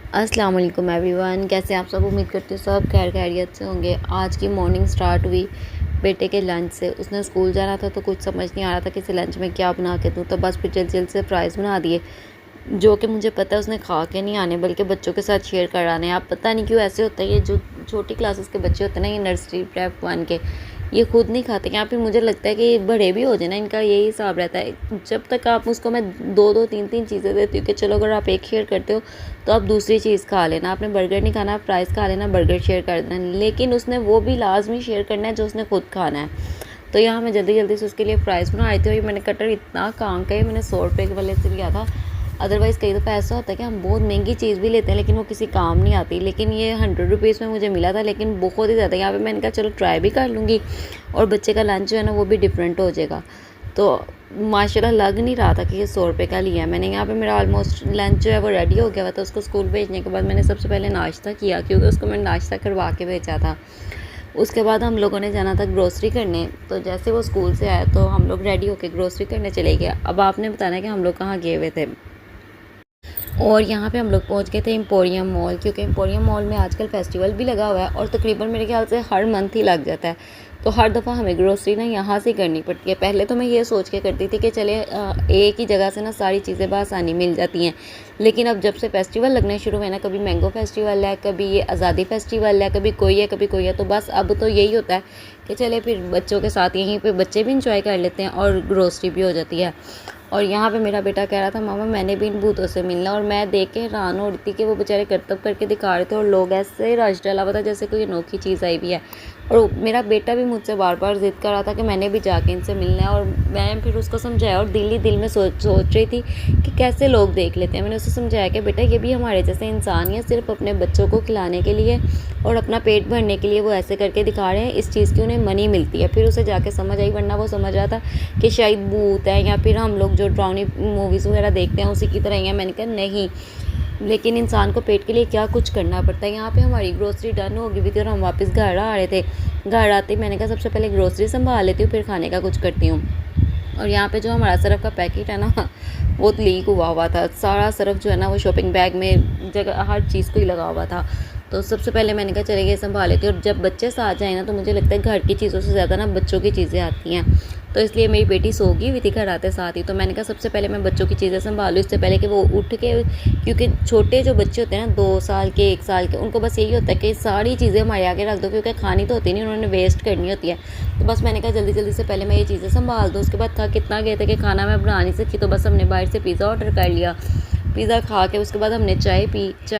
अस्सलाम वालेकुम एवरीवन, कैसे आप सब। उम्मीद करती हूँ सब खैर खैरियत से होंगे। आज की मॉर्निंग स्टार्ट हुई बेटे के लंच से। उसने स्कूल जाना था तो कुछ समझ नहीं आ रहा था कि इसे लंच में क्या बना के दूँ, तो बस फिर जल्द जल्द से फ्राइज़ बना दिए, जो कि मुझे पता है उसने खा के नहीं आने बल्कि बच्चों के साथ शेयर कराने। आप पता नहीं क्यों ऐसे होता है, ये जो छोटी क्लासेस के बच्चे होते हैं ना, ये नर्सरी प्रेप वन के, ये खुद नहीं खाते। या फिर मुझे लगता है कि बड़े भी हो जाए ना, इनका यही हिसाब रहता है। जब तक आप उसको, मैं दो दो तीन तीन चीज़ें देती हूँ कि चलो अगर आप एक शेयर करते हो तो आप दूसरी चीज़ खा लेना, आपने बर्गर नहीं खाना, आप फ्राइज़ खा लेना, बर्गर शेयर कर देना, लेकिन उसने वो भी लाजमी शेयर करना है जो उसने खुद खाना है। तो यहाँ मैं जल्दी जल्दी से उसके लिए फ्राइज़ बना रही थी, और मैंने कटर इतना काम का, मैंने 100 रुपये वाले से लिया था। अदरवाइज़ कई दफ़ा ऐसा होता है कि हम बहुत महंगी चीज़ भी लेते हैं लेकिन वो किसी काम नहीं आती, लेकिन ये 100 रुपीज़ में मुझे मिला था, लेकिन बहुत ही ज़्यादा। यहाँ पे मैंने कहा चलो ट्राई भी कर लूँगी और बच्चे का लंच जो है ना वो भी डिफरेंट हो जाएगा। तो माशाल्लाह लग नहीं रहा था कि ये 100 रुपये का लिया है मैंने। यहाँ पे मेरा ऑलमोस्ट लंच जो है वो रेडी हो गया हुआ था। उसको स्कूल भेजने के बाद मैंने सबसे पहले नाश्ता किया, क्योंकि उसको मैंने नाश्ता करवा के भेजा था। उसके बाद हम लोगों ने जाना था ग्रोसरी करने। तो जैसे वो स्कूल से आया तो हम लोग रेडी होके ग्रोसरी करने चले गए। अब आपने बताना कि हम लोग कहाँ गए हुए थे। और यहाँ पे हम लोग पहुँच गए थे एम्पोरियम मॉल, क्योंकि एम्पोरियम मॉल में आजकल फेस्टिवल भी लगा हुआ है और तकरीबन मेरे ख्याल से हर मंथ ही लग जाता है। तो हर दफ़ा हमें ग्रोसरी ना यहाँ से करनी पड़ती है। पहले तो मैं ये सोच के करती थी कि चले एक ही जगह से ना सारी चीज़ें बआसानी मिल जाती हैं, लेकिन अब जब से फेस्टिवल लगने शुरू हुए ना, कभी मैंगो फेस्टिवल है, कभी ये आज़ादी फेस्टिवल है, कभी कोई है कभी कोई है, तो बस अब तो यही होता है कि चले फिर बच्चों के साथ यहीं पे बच्चे भी इंजॉय कर लेते हैं और ग्रोसरी भी हो जाती है। और यहाँ पे मेरा बेटा कह रहा था मामा मैंने भी इन भूतों से मिलना, और मैं देख के हैरान हो रही थी कि वो बेचारे करतब करके दिखा रहे थे और लोग ऐसे रश डला हुआ था जैसे कोई अनोखी चीज़ आई भी है। और मेरा बेटा भी मुझसे बार बार ज़िद कर रहा था कि मैंने भी जाके इनसे मिलना है, और मैं फिर उसको समझाया और दिल ही दिल में सोच रही थी कि कैसे लोग देख लेते हैं। मैंने उसे समझाया कि बेटा ये भी हमारे जैसे इंसान ही है, सिर्फ अपने बच्चों को खिलाने के लिए और अपना पेट भरने के लिए वो ऐसे करके दिखा रहे हैं, इस चीज़ की उन्हें मनी मिलती है। फिर उसे जाके समझ आई, वरना वो समझ रहा था कि शायद भूत है या फिर हम लोग जो डरावनी मूवीज़ वगैरह देखते हैं उसी की तरह ही है। मैंने कहा नहीं, लेकिन इंसान को पेट के लिए क्या कुछ करना पड़ता है। यहाँ पे हमारी ग्रोसरी डन हो गई थी और हम वापस घर आ रहे थे। घर आते ही मैंने कहा सबसे पहले ग्रोसरी संभाल लेती हूँ, फिर खाने का कुछ करती हूँ। और यहाँ पे जो हमारा सरफ़ का पैकेट है ना, वो लीक हुआ था। सारा सरफ़ जो है ना वो शॉपिंग बैग में जगह हर चीज़ को ही लगा हुआ था। तो सबसे पहले मैंने कहा चले गए संभाल लेते हैं। और जब बच्चे साथ जाए ना तो मुझे लगता है घर की चीज़ों से ज़्यादा ना बच्चों की चीज़ें आती हैं। तो इसलिए मेरी बेटी सो गई हुई थी घर आते साथ ही, तो मैंने कहा सबसे पहले मैं बच्चों की चीज़ें संभालूँ, इससे पहले कि वो उठ के, क्योंकि छोटे जो बच्चे होते हैं ना 2 साल के 1 साल के, उनको बस यही होता है कि सारी चीज़ें हमारे आगे रख दो, क्योंकि खानी तो होती नहीं, उन्होंने वेस्ट करनी होती है। तो बस मैंने कहा जल्दी जल्दी से पहले मैं ये चीज़ें संभाल दूँ। उसके बाद थक कितना गए थे कि खाना मैं बना नहीं सकी, तो बस हमने बाहर से पिज़्ज़ा ऑर्डर कर लिया। पिज़्ज़ा खा के उसके बाद हमने चाय पी।